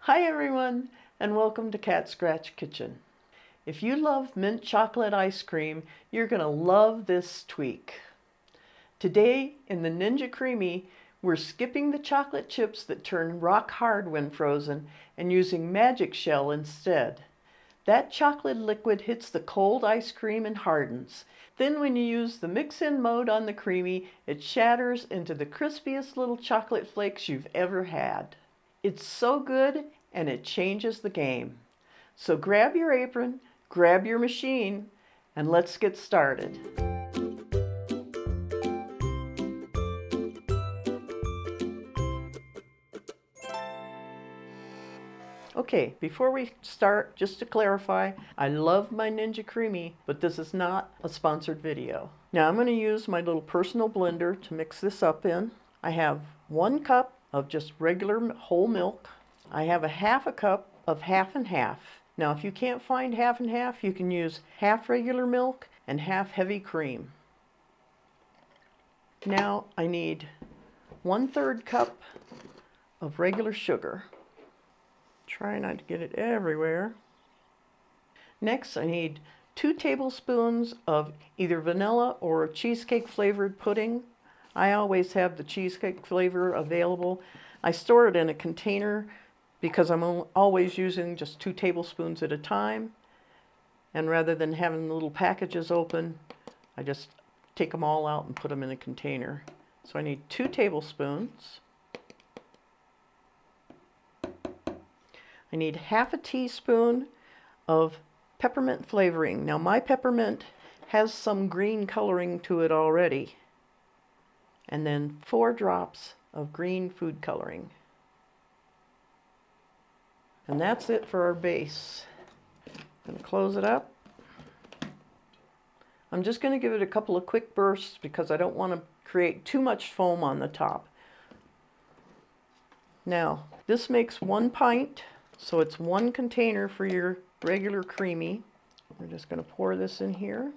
Hi everyone, and welcome to Cat Scratch Kitchen. If you love mint chocolate ice cream, you're going to love this tweak. Today in the Ninja Creami, we're skipping the chocolate chips that turn rock hard when frozen and using magic shell instead. That chocolate liquid hits the cold ice cream and hardens. Then when you use the mix-in mode on the Creami, it shatters into the crispiest little chocolate flakes you've ever had. It's so good and it changes the game. So grab your apron, grab your machine, and let's get started. Okay, before we start, just to clarify, I love my Ninja Creami, but this is not a sponsored video. Now I'm going to use my little personal blender to mix this up in. I have 1 cup of just regular whole milk. I have a half a cup of half and half. Now if you can't find half and half, you can use half regular milk and half heavy cream. Now I need 1/3 cup of regular sugar. Try not to get it everywhere. Next, I need 2 tablespoons of either vanilla or cheesecake flavored pudding. I always have the cheesecake flavor available. I store it in a container because I'm always using just 2 tablespoons at a time. And rather than having the little packages open, I just take them all out and put them in a container. So I need 2 tablespoons. I need half a teaspoon of peppermint flavoring. Now my peppermint has some green coloring to it already. And then 4 drops of green food coloring. And that's it for our base. I'm going to close it up. I'm just going to give it a couple of quick bursts because I don't want to create too much foam on the top. Now, this makes 1 pint. So it's 1 container for your regular Creami. We're just going to pour this in here.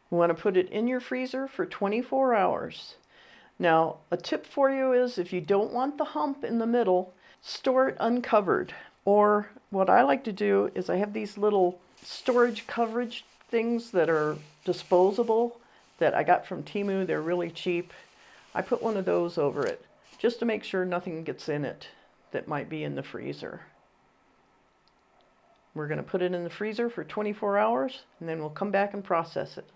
We want to put it in your freezer for 24 hours. Now, a tip for you is if you don't want the hump in the middle, store it uncovered. Or what I like to do is I have these little storage coverage things that are disposable that I got from Temu. They're really cheap. I put one of those over it just to make sure nothing gets in it that might be in the freezer. We're going to put it in the freezer for 24 hours and then we'll come back and process it.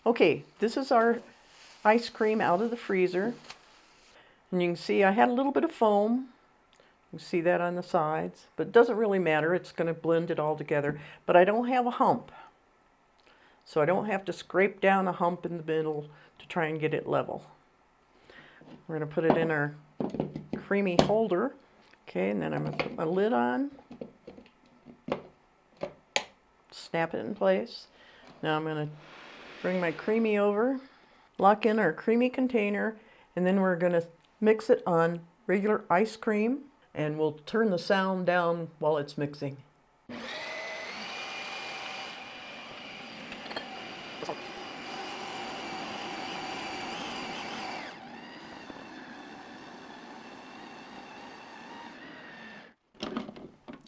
Okay, this is our ice cream out of the freezer. And you can see I had a little bit of foam. You can see that on the sides, but it doesn't really matter. It's going to blend it all together. But I don't have a hump, so I don't have to scrape down a hump in the middle to try and get it level. We're going to put it in our Creami holder. Okay, and then I'm going to put my lid on. Snap it in place. Now I'm going to bring my Creami over, lock in our Creami container, and then we're going to mix it on regular ice cream, and we'll turn the sound down while it's mixing.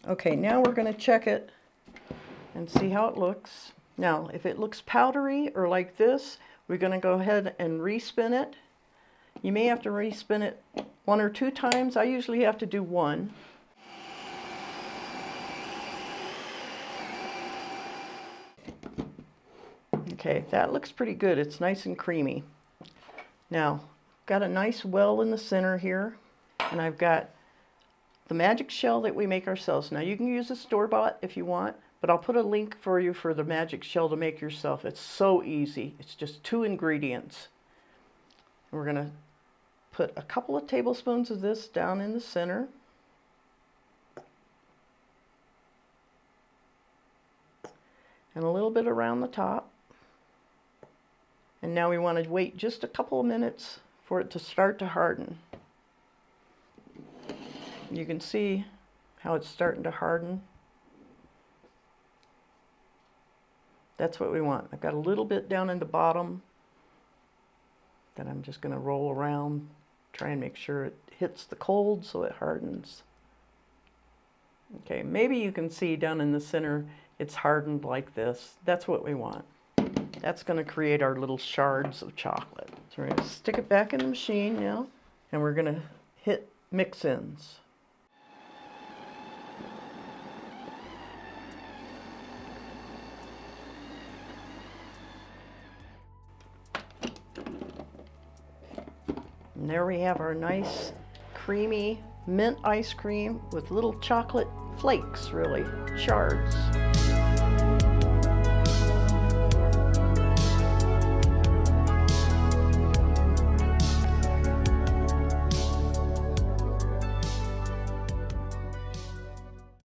Okay, now we're going to check it and see how it looks. Now, if it looks powdery or like this, we're going to go ahead and respin it. You may have to respin it 1 or 2 times. I usually have to do 1. Okay, that looks pretty good. It's nice and creamy. Now, got a nice well in the center here, and I've got the magic shell that we make ourselves. Now, you can use a store-bought if you want, but I'll put a link for you for the magic shell to make yourself. It's so easy. It's just 2 ingredients. We're going to put a couple of tablespoons of this down in the center. And a little bit around the top. And now we want to wait just a couple of minutes for it to start to harden. You can see how it's starting to harden. That's what we want. I've got a little bit down in the bottom that I'm just going to roll around, try and make sure it hits the cold so it hardens. Okay, maybe you can see down in the center it's hardened like this. That's what we want. That's going to create our little shards of chocolate. So we're going to stick it back in the machine now, and we're going to hit mix-ins. And there we have our nice creamy mint ice cream with little chocolate flakes, really, shards.